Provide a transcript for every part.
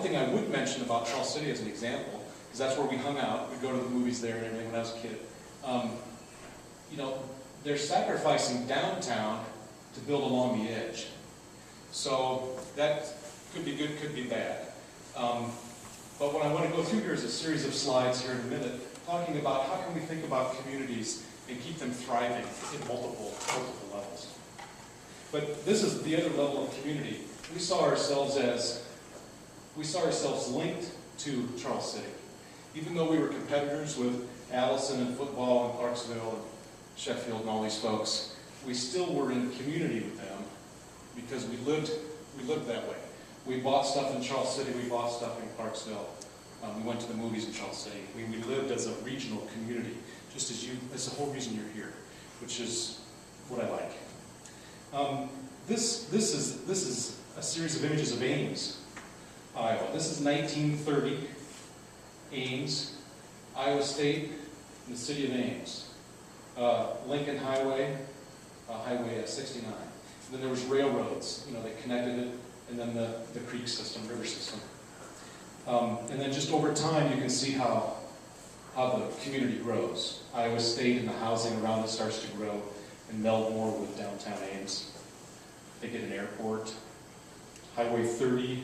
thing I would mention about Charles City as an example, because that's where we hung out. We'd go to the movies there and everything when I was a kid. You know, they're sacrificing downtown to build along the edge. So that could be good, could be bad. But what I want to go through here is a series of slides here in a minute, talking about how can we think about communities and keep them thriving in multiple levels. But this is the other level of community. We saw ourselves linked to Charles City. Even though we were competitors with Allison and football and Clarksville and Sheffield and all these folks, we still were in community with them because we lived that way. We bought stuff in Charles City, we bought stuff in Clarksville. We went to the movies in Charles City. We lived as a regional community, just as that's the whole reason you're here, which is what I like. This is a series of images of Ames, Iowa. This is 1930, Ames, Iowa State, and the city of Ames. Lincoln Highway, Highway 69. And then there was railroads, you know, that connected it, and then the creek system, river system. And then just over time, you can see how the community grows. Iowa State and the housing around it starts to grow and meld more with downtown Ames. They get an airport. Highway 30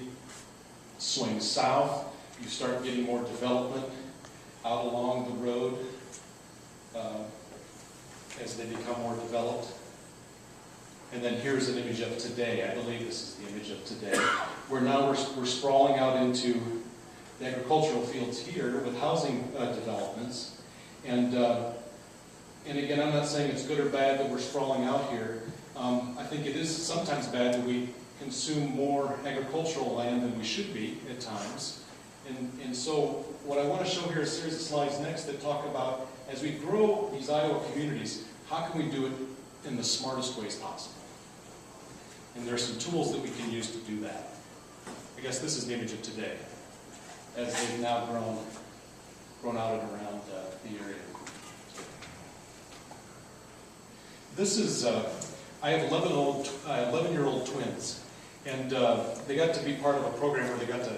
swings south. You start getting more development out along the road as they become more developed. And then here's an image of today. I believe this is the image of today, where now we're sprawling out into the agricultural fields here with housing developments. And again, I'm not saying it's good or bad that we're sprawling out here. I think it is sometimes bad that we consume more agricultural land than we should be at times. And so what I want to show here is a series of slides next that talk about, as we grow these Iowa communities, how can we do it in the smartest ways possible? And there are some tools that we can use to do that. I guess this is the image of today, as they've now grown out and around the area. This is, I have 11-year-old twins, and they got to be part of a program where they got to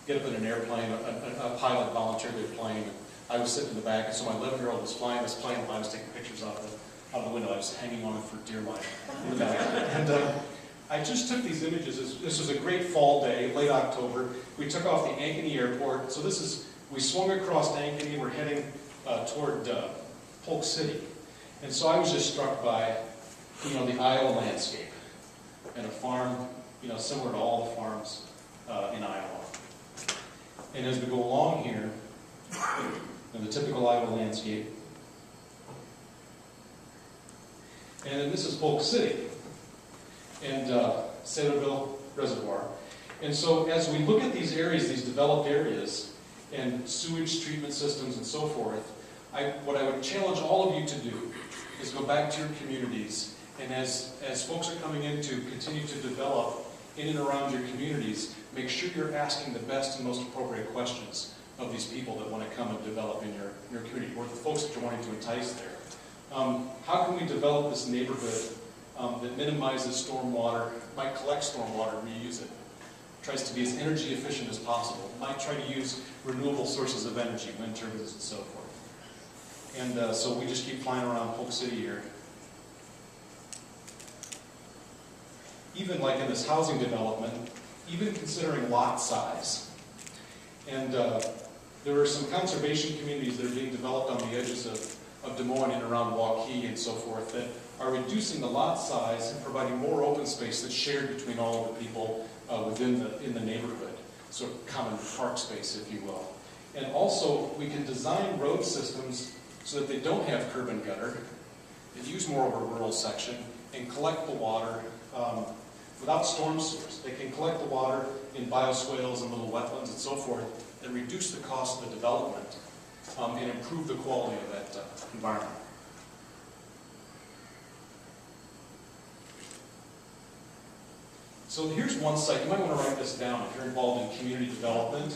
get up in an airplane, a pilot volunteered their plane. I was sitting in the back, and so my 11-year-old was flying this plane while I was taking pictures out of the window. I was hanging on it for dear life in the back. And I just took these images. This was a great fall day, late October. We took off the Ankeny Airport. So we swung across Ankeny. We're heading toward Polk City. And so I was just struck by, you know, the Iowa landscape and a farm, you know, similar to all the farms in Iowa. And as we go along here, in the typical Iowa landscape, and then this is Polk City and Saylorville Reservoir. And so as we look at these areas, these developed areas, and sewage treatment systems and so forth, what I would challenge all of you to do is go back to your communities, and as folks are coming in to continue to develop in and around your communities, make sure you're asking the best and most appropriate questions of these people that want to come and develop in your community, or the folks that you're wanting to entice there. How can we develop this neighborhood that minimizes stormwater, might collect stormwater, reuse it, tries to be as energy efficient as possible, might try to use renewable sources of energy, wind turbines and so forth. And so we just keep flying around Polk City here. Even like in this housing development, even considering lot size. And there are some conservation communities that are being developed on the edges of Des Moines and around Waukee and so forth that are reducing the lot size and providing more open space that's shared between all of the people in the neighborhood. So common park space, if you will. And also, we can design road systems so that they don't have curb and gutter, and use more of a rural section, and collect the water without storm sewers. They can collect the water in bioswales and little wetlands and so forth, and reduce the cost of the development and improve the quality of that environment. So here's one site. You might want to write this down if you're involved in community development.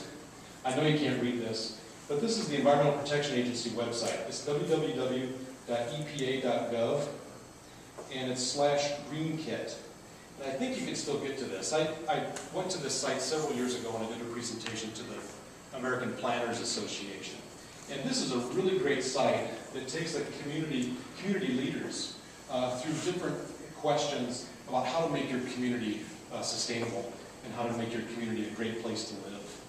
I know you can't read this, but this is the Environmental Protection Agency website. It's www.epa.gov, and it's /greenkit. And I think you can still get to this. I went to this site several years ago and I did a presentation American Planners Association. And this is a really great site that takes the community leaders through different questions about how to make your community sustainable and how to make your community a great place to live.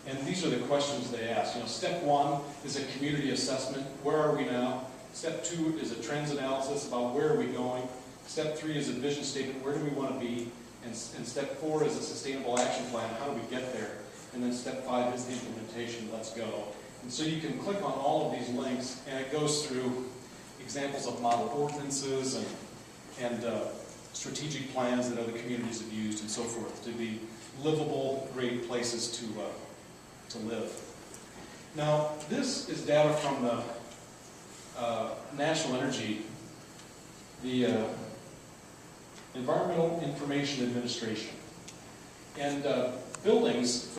And these are the questions they ask. You know, step 1 is a community assessment. Where are we now? Step 2 is a trends analysis about where are we going. Step 3 is a vision statement. Where do we want to be? And step 4 is a sustainable action plan. How do we get there? And then step 5 is the implementation. Let's go. And so you can click on all of these links, and it goes through examples of model ordinances and strategic plans that other communities have used and so forth to be livable, great places to live. Now, this is data from the National Energy, the Environmental Information Administration. And buildings